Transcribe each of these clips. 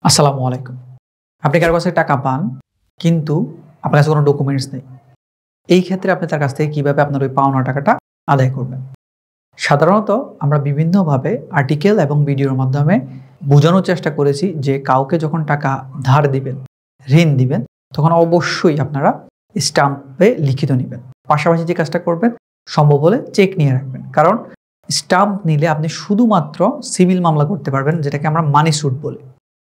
আসসালামু আলাইকুম। আপনি কারো কাছে টাকা পান, কিন্তু আপনার কাছে কোনো ডকুমেন্টস নেই। এই ক্ষেত্রে আপনি তার কাছ থেকে কিভাবে আপনার ওই পাওনা টাকাটা আদায় করবেন? সাধারণত আমরা বিভিন্নভাবে আর্টিকেল এবং ভিডিওর মাধ্যমে বোঝানোর চেষ্টা করেছি যে কাউকে যখন টাকা ধার দিবেন, ঋণ দিবেন, তখন অবশ্যই আপনারা স্টাম্পে লিখিত নিবেন। পাশাপাশি যে কাজটা করবেন, সম্ভব হলে চেক নিয়ে রাখবেন। কারণ স্টাম্প নিলে আপনি শুধুমাত্র সিভিল মামলা করতে পারবেন, যেটাকে আমরা মানি স্যুট বলি।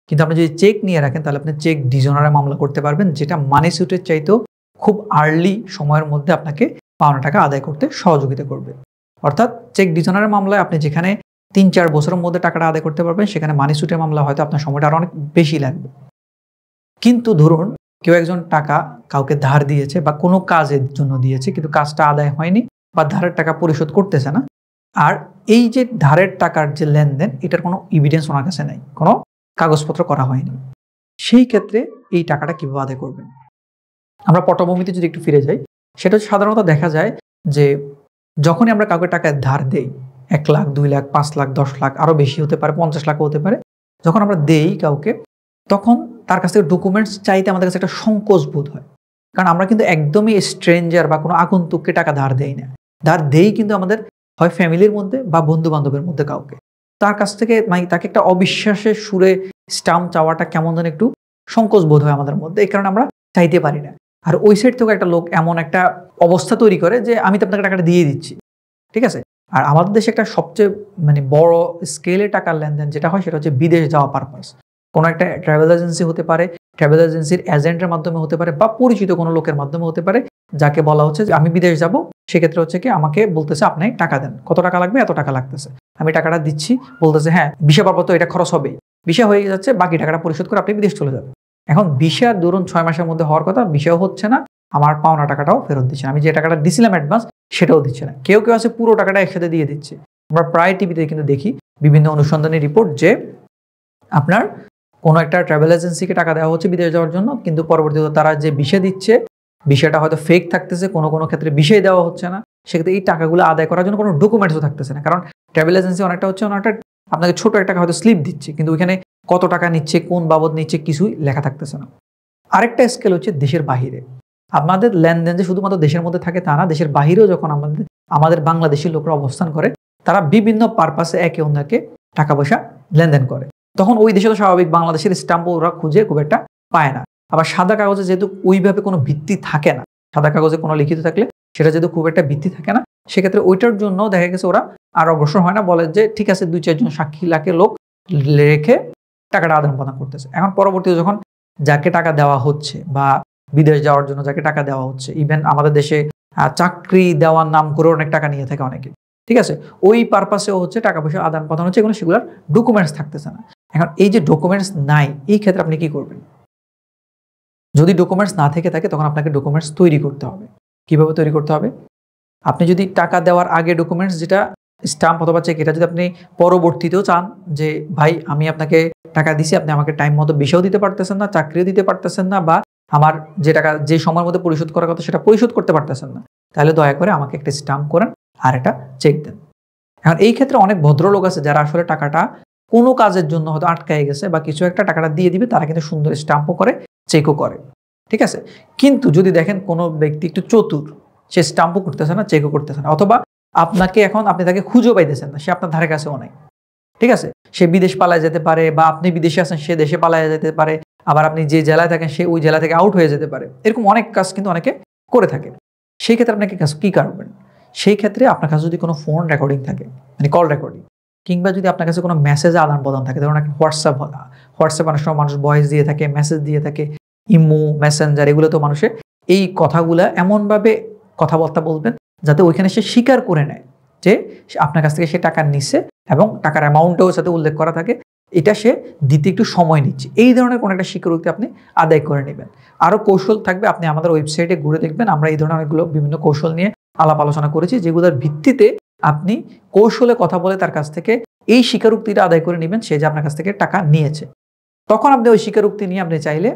কিন্তু আপনি যদি চেক নিয়ে রাখেন, তাহলে আপনি চেক ডিজনারে মামলা করতে পারবেন, যেটা মানি স্যুটের চাইতেও খুব আর্লি সময়ের মধ্যে আপনাকে পাওনা টাকা আদায় করতে সহযোগিতা করবে। অর্থাৎ চেক ডিজনারের মামলায় আপনি যেখানে ৩-৪ বছরের মধ্যে টাকাটা আদায় করতে পারবেন, সেখানে মানি স্যুটের মামলা হয়তো আপনার সময়টা আরো অনেক বেশি লাগবে। কিন্তু ধরুন কেউ একজন টাকা কাউকে ধার দিয়েছে বা কোনো কাজের জন্য দিয়েছে, কিন্তু কাজটা আদায় হয়নি বা ধারের টাকা পরিশোধ করতেছে না। আর এই যে ধারের টাকার যে লেনদেন, এটার কোনো এভিডেন্স ওনার কাছে নাই, কোনো কাগজপত্র করা হয়নি। সেই ক্ষেত্রে এই টাকাটা কিভাবে আদায় করবেন? আমরা পটভূমিতে যদি একটু ফিরে যাই, সেটা সাধারণত দেখা যায় যে যখনই আমরা কাউকে টাকা ধার দেই, ১ লাখ, ২ লাখ, ৫ লাখ, ১০ লাখ, আরো বেশি হতে পারে, ৫০ লাখও হতে পারে। যখন আমরা দেই কাউকে, তখন তার কাছ থেকে ডকুমেন্টস চাইতে আমাদের কাছে একটা সংকোচ বোধ হয়। কারণ আমরা কিন্তু একদমই স্ট্রেঞ্জার বা কোনো আগন্তুককে টাকা ধার দেই না। ধার দেই কিন্তু আমাদের হয় ফ্যামিলির মধ্যে বা বন্ধু-বান্ধবের মধ্যে কাউকে। তার কাছ থেকে তাকে একটা অবিশ্বাসের সুরে স্টাম্প চাওয়াটা কেমন যেন একটু সংকোচ বোধ হয় আমাদের মধ্যে। এই কারণে আমরা চাইতে পারি না। আর ওই সাইড থেকেও একটা লোক এমন একটা অবস্থা তৈরি করে যে আমি তো আপনাকে টাকাটা দিয়ে দিচ্ছি। ঠিক আছে? আর আমাদের দেশে একটা সবচেয়ে বড় স্কেলে টাকার লেনদেন যেটা হয়, সেটা হচ্ছে বিদেশ যাওয়া পারপাস। কোনো একটা ট্রাভেল এজেন্সি হতে পারে, ট্রাভেল এজেন্সির এজেন্টের মাধ্যমে হতে পারে বা পরিচিত কোনো লোকের মাধ্যমে হতে পারে, যাকে বলা হচ্ছে যে আমি বিদেশ যাব। সেক্ষেত্রে হচ্ছে কি আমাকে বলতেছে আপনি টাকা দেন। কত টাকা লাগবে? এত টাকা লাগতেছে। আমি টাকাটা দিচ্ছি, বলতেছে হ্যাঁ, ভিসা পাবো তো এটা খরচ হবেই। ভিসা হয়ে যাচ্ছে, বাকি টাকাটা পরিশোধ করে আপনি বিদেশ চলে যাবেন। এখন ভিসা ধরুন ৬ মাসের মধ্যে হওয়ার কথা, ভিসাও হচ্ছে না, আমার পাওনা টাকাটাও ফেরত দিচ্ছে না। আমি যে টাকাটা দিছিলাম অ্যাডভান্স, সেটাও দিচ্ছে না। কেউ আছে পুরো টাকাটা একসাথে দিয়ে দিচ্ছে। আমরা প্রায় টিভিতে কিন্তু দেখি বিভিন্ন অনুসন্ধানী রিপোর্ট যে আপনার কোনো একটা ট্রাভেল এজেন্সিকে টাকা দেওয়া হচ্ছে বিদেশ যাওয়ার জন্য, কিন্তু পরবর্তীতে তারা যে ভিসা দিচ্ছে, ভিসাটা হয়তো ফেক থাকতেছে, কোনো ক্ষেত্রে ভিসাই দেওয়া হচ্ছে না। সেক্ষেত্রে এই টাকাগুলো আদায় করার জন্য কোনো ডকুমেন্টসও থাকতেছে না। কারণ ট্রাভেল এজেন্সি অনেকটা আপনাকে ছোট একটা হয়তো স্লিপ দিচ্ছে, কিন্তু ওইখানে কত টাকা নিচ্ছে, কোন বাবদ নিচ্ছে, কিছুই লেখা থাকতেছে না। আরেকটা স্কেল হচ্ছে দেশের বাহিরে। আমাদের লেনদেন যে শুধুমাত্র দেশের মধ্যে থাকে তা না, দেশের বাহিরেও যখন আমাদের বাংলাদেশি লোকরা অবস্থান করে, তারা বিভিন্ন পারপাসে একে অন্যকে টাকা পয়সা লেনদেন করে। তখন ওই দেশে তো স্বাভাবিক বাংলাদেশের স্ট্যাম্পও ওরা খুঁজে খুব একটা পায় না। আবার সাদা কাগজে যেহেতু ওইভাবে কোনো ভিত্তি থাকে না, সাদা কাগজে কোনো লিখিত থাকলে সেটা যেহেতু খুব একটা ভিত্তি থাকে না, সেক্ষেত্রে ওইটার জন্য দেখা গেছে ওরা আর অগ্রসর হয় না, বলে যে ঠিক আছে ২-৪ জন সাক্ষী লাখে লোক রেখে টাকাটা আদান প্রদান করতেছে। এখন পরবর্তীতে যখন যাকে টাকা দেওয়া হচ্ছে বা বিদেশ যাওয়ার জন্য যাকে টাকা দেওয়া হচ্ছে, ইভেন আমাদের দেশে চাকরি দেওয়ার নাম করে অনেক টাকা নিয়ে থাকে অনেকে। ঠিক আছে? ওই পারপাসেও হচ্ছে টাকা পয়সা আদান প্রদান হচ্ছে, এগুলো সেগুলোর ডকুমেন্টস থাকতেছে না। এখন এই যে ডকুমেন্টস নাই, এই ক্ষেত্রে আপনি কি করবেন? যদি ডকুমেন্টস না থেকে থাকে, তখন আপনাকে ডকুমেন্টস তৈরি করতে হবে। কিভাবে তৈরি করতে হবে? আপনি যদি টাকা দেওয়ার আগে ডকুমেন্টস যেটা স্টাম্প অথবা চেক, এটা যদি আপনি পরবর্তীতেও চান যে ভাই আমি আপনাকে টাকা দিছি, আপনি আমাকে টাইম মতো ভিসাও দিতে পারতেছেন না, চাকরিও দিতে পারতেছেন না, বা আমার যে টাকা যে সময়ের মধ্যে পরিশোধ করার কথা সেটা পরিশোধ করতে পারতেছেন না, তাহলে দয়া করে আমাকে একটা স্টাম্প করেন আর একটা চেক দেন। এখন এই ক্ষেত্রে অনেক ভদ্রলোক আছে যারা আসলে টাকাটা কোনো কাজের জন্য হয়তো আটকায় গেছে বা কিছু একটা টাকাটা দিয়ে দিবে, তারা কিন্তু সুন্দর স্টাম্পও করে, চেকও করে। ঠিক আছে? কিন্তু যদি দেখেন কোনো ব্যক্তি একটু চতুর, সে স্টাম্পও করতেছে না, চেকও করতেছে না, অথবা আপনি তাকে খুঁজেও পাইতেছেন না, সে আপনার ধারে কাছেও নাই। ঠিক আছে? সে বিদেশ পালায় যেতে পারে, বা আপনি বিদেশে আছেন, সে দেশে পালায় যেতে পারে, আবার আপনি যে জেলায় থাকেন সে ওই জেলা থেকে আউট হয়ে যেতে পারে। এরকম অনেক কাজ কিন্তু অনেকে করে থাকে। সেই ক্ষেত্রে আপনাকে কি করবেন? সেই ক্ষেত্রে আপনার কাছে যদি কোনো ফোন রেকর্ডিং থাকে, কল রেকর্ডিং, কিংবা যদি আপনার কাছে কোনো মেসেজ আদান প্রদান থাকে, ধরুন হোয়াটসঅ্যাপ অনেক সময় মানুষ ভয়েস দিয়ে থাকে, মেসেজ দিয়ে থাকে, ইমো, মেসেঞ্জার, এগুলো তো মানুষের এই কথাগুলা এমনভাবে কথাবার্তা বলবেন যাতে ওইখানে সে স্বীকার করে নেয় যে আপনার কাছ থেকে সে টাকা নিচ্ছে, এবং টাকার অ্যামাউন্টও সাথে উল্লেখ করা থাকে, এটা সে দিতে একটু সময় নিচ্ছে। এই ধরনের কোনো একটা স্বীকারোক্তি আপনি আদায় করে নেবেন। আরও কৌশল থাকবে, আপনি আমাদের ওয়েবসাইটে ঘুরে দেখবেন, আমরা এই ধরনের অনেকগুলো বিভিন্ন কৌশল নিয়ে আলাপ আলোচনা করেছি, যেগুলোর ভিত্তিতে আপনি কৌশলে কথা বলে তার কাছ থেকে এই স্বীকারোক্তিটা আদায় করে নেবেন, সে যে আপনার কাছ থেকে টাকা নিয়েছে। তখন আপনি ওই স্বীকারোক্তি নিয়ে আপনি চাইলে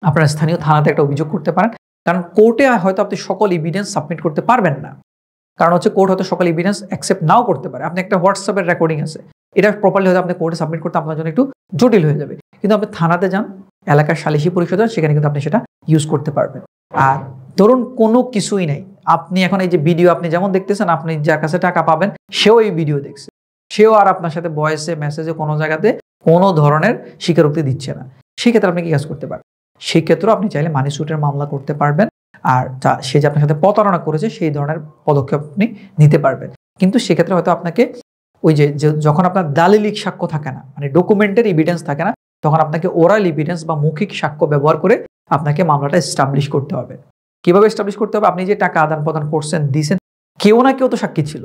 আপনার স্থানীয় থানাতে একটা অভিযোগ করতে পারেন। কারণ কোর্টে হয়তো আপনি সকল এভিডেন্স সাবমিট করতে পারবেন না, কারণ হচ্ছে কোর্ট হয়তো সকল এভিডেন্স অ্যাকসেপ্ট নাও করতে পারে। আপনি একটা হোয়াটসঅ্যাপের রেকর্ডিং আছে, এটা প্রপারলি হয়তো আপনি কোর্টে সাবমিট করতে আপনার জন্য একটু জটিল হয়ে যাবে, কিন্তু আপনি থানাতে যান, এলাকার সালিসি পরিষদ, সেখানে কিন্তু আপনি সেটা ইউজ করতে পারবেন। আর ধরুন কোনো কিছুই নেই, আপনি এখন এই যে ভিডিও আপনি যেমন দেখতেছেন, আপনি যার কাছে টাকা পাবেন সেও এই ভিডিও দেখছে, সেও আর আপনার সাথে ভয়েসে মেসেজে কোনো জায়গাতে কোনো ধরনের স্বীকারোক্তি দিচ্ছে না, সেক্ষেত্রে আপনি কি কাজ করতে পারেন? সেক্ষেত্রেও আপনি চাইলে মানি স্যুটের মামলা করতে পারবেন, আর সে যে আপনার সাথে প্রতারণা করেছে সেই ধরনের পদক্ষেপ আপনি নিতে পারবেন। কিন্তু সেক্ষেত্রে হয়তো আপনাকে ওই যে যখন আপনার দালিলিক সাক্ষ্য থাকে না, মানে ডকুমেন্টের এভিডেন্স থাকে না, তখন আপনাকে ওরাল এভিডেন্স বা মৌখিক সাক্ষ্য ব্যবহার করে আপনাকে মামলাটা এস্টাবলিশ করতে হবে। কিভাবে এস্টাবলিশ করতে হবে? আপনি যে টাকা আদান প্রদান করছেন, দিয়েছেন, কেউ না কেউ তো সাক্ষী ছিল।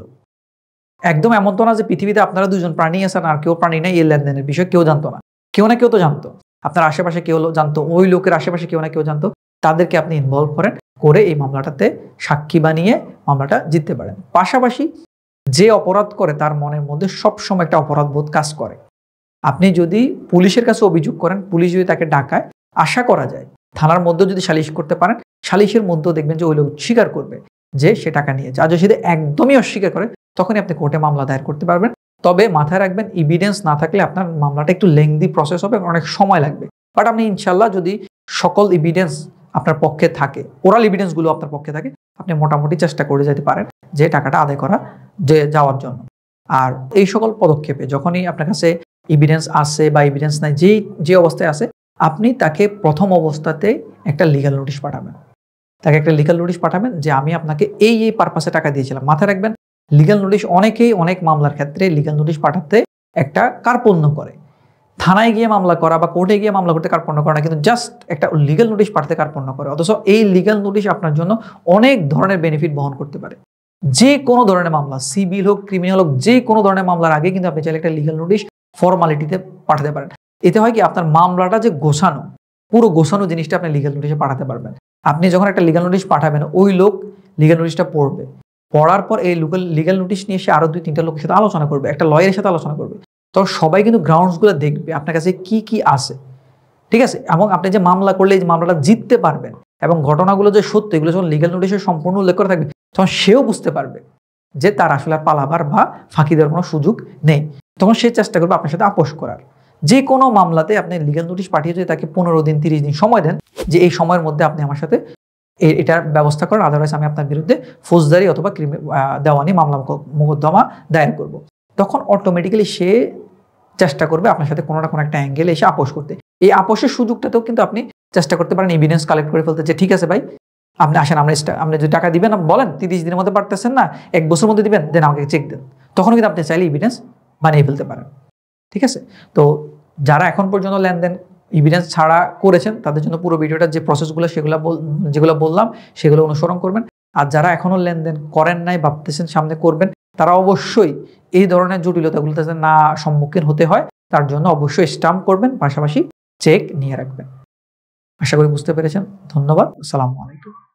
একদম এমন তো না যে পৃথিবীতে আপনারা দুজন প্রাণী আছেন আর কেউ প্রাণী নেই, এই লেনদেনের বিষয় কেউ জানতো না, কেউ না কেউ তো জানতো, আপনার আশেপাশে কেউ জানতো, ওই লোকের আশেপাশে কেউ না কেউ জানতো, তাদেরকে আপনি ইনভলভ করেন, করে এই মামলাটাতে সাক্ষী বানিয়ে মামলাটা জিততে পারেন। পাশাপাশি যে অপরাধ করে তার মনের মধ্যে সবসময় একটা অপরাধ বোধ কাজ করে। আপনি যদি পুলিশের কাছে অভিযোগ করেন, পুলিশ যদি তাকে ডাকায়, আশা করা যায় থানার মধ্যে যদি সালিশ করতে পারেন, সালিশের মধ্যেও দেখবেন যে ওই লোক স্বীকার করবে যে সে টাকা নিয়েছে। আর যদি একদমই অস্বীকার করে, তখনই আপনি কোর্টে মামলা দায়ের করতে পারবেন। তবে মাথায় রাখবেন, এভিডেন্স না থাকলে আপনার মামলাটা একটু লেংদি প্রসেস হবে, অনেক সময় লাগবে। বাট আপনি ইনশাল্লাহ যদি সকল এভিডেন্স আপনার পক্ষে থাকে, ওরাল এভিডেন্সগুলো আপনার পক্ষে থাকে, আপনি মোটামুটি চেষ্টা করে যেতে পারেন যে টাকাটা আদায় করা যাওয়ার জন্য। আর এই সকল পদক্ষেপে যখনই আপনার কাছে এভিডেন্স আছে বা এভিডেন্স নাই, যে অবস্থায় আছে, আপনি তাকে প্রথম অবস্থাতে একটা লিগ্যাল নোটিশ পাঠাবেন। তাকে একটা লিগ্যাল নোটিশ পাঠাবেন যে আমি আপনাকে এই পারপাসে টাকা দিয়েছিলাম। মাথায় রাখবেন, লিগ্যাল নোটিশ অনেকেই অনেক মামলার ক্ষেত্রে লিগ্যাল নোটিশ পাঠাতে একটা কার্পণ্য করে। থানায় গিয়ে মামলা করা বা কোর্টে গিয়ে মামলা করতে কার্পণ্য করে না, কিন্তু জাস্ট একটা লিগ্যাল নোটিশ পাঠাতে কার্পণ্য করে। অথচ এই লিগ্যাল নোটিশ আপনার জন্য অনেক ধরনের বেনিফিট বহন করতে পারে। যে কোনো ধরনের মামলা, সিভিল হোক, ক্রিমিনাল হোক, যে কোনো ধরনের মামলার আগে কিন্তু আপনি চাইলে একটা লিগ্যাল নোটিশ ফর্মালিটিতে পাঠাতে পারেন। এতে হয় কি, আপনার মামলাটা যে গোছানো, পুরো গোছানো জিনিসটা আপনি লিগ্যাল নোটিশে পাঠাতে পারবেন। আপনি যখন একটা লিগ্যাল নোটিশ পাঠাবেন, ওই লোক লিগ্যাল নোটিশটা পড়বে, পড়ার পর এই লিগ্যাল নোটিশ নিয়ে এসে আরো 2-3টা লোকের সাথে আলোচনা করবে, একটা লয়ারের সাথে আলোচনা করবে। তো সবাই কিন্তু গ্রাউন্ডসগুলো দেখবে আপনার কাছে কি কি আছে, ঠিক আছে? এবং আপনি যে মামলা করলে এই মামলাটা জিততে পারবেন এবং ঘটনাগুলো যে সত্য, এগুলো যখন লিগ্যাল নোটিশে সম্পূর্ণ উল্লেখ করে থাকবে, তখন সেও বুঝতে পারবে যে তার আসলে পালাবার বা ফাঁকি দেওয়ার কোনো সুযোগ নেই। তখন সে চেষ্টা করবে আপনার সাথে আপোষ করার। যে কোনো মামলাতে আপনি লিগ্যাল নোটিশ পাঠিয়ে যদি তাকে 15 দিন 30 দিন সময় দেন, যে এই সময়ের মধ্যে আপনি আমার সাথে এটার ব্যবস্থা করেন, আদারওয়াইজ আমি আপনার বিরুদ্ধে ফৌজদারি অথবা দেওয়ানি মামলা মোকদ্দমা দায়ের করব, তখন অটোমেটিক্যালি সে চেষ্টা করবে আপনার সাথে কোনো না কোনো একটা অ্যাঙ্গেলে এসে আপোষ করতে। এই আপোষের সুযোগটাতেও কিন্তু আপনি চেষ্টা করতে পারেন এভিডেন্স কালেক্ট করে ফেলতে, যে ঠিক আছে ভাই, আপনি আসেন, আপনি যদি টাকা দিবেন, বলেন 30 দিনের মধ্যে পারতেছেন না, 1 বছরের মধ্যে দিবেন, দেন আমাকে চেক দেন। তখন কিন্তু আপনি চাইলে এভিডেন্স বানিয়ে ফেলতে পারেন, ঠিক আছে? তো যারা এখন পর্যন্ত লেনদেন এভিডেন্স ছাড়া করেছেন, তাদের জন্য পুরো ভিডিওটা যে প্রসেসগুলো যেগুলো বললাম সেগুলো অনুসরণ করবেন। আর যারা এখনো লেনদেন করেন নাই, ভাবতেছেন সামনে করবেন, তারা অবশ্যই এই ধরনের জটিলতাগুলোতে না সম্মুখীন হতে হয়, তার জন্য অবশ্যই স্টাম্প করবেন, পাশাপাশি চেক নিয়ে রাখবেন। আশা করি বুঝতে পেরেছেন। ধন্যবাদ। আসসালামু আলাইকুম।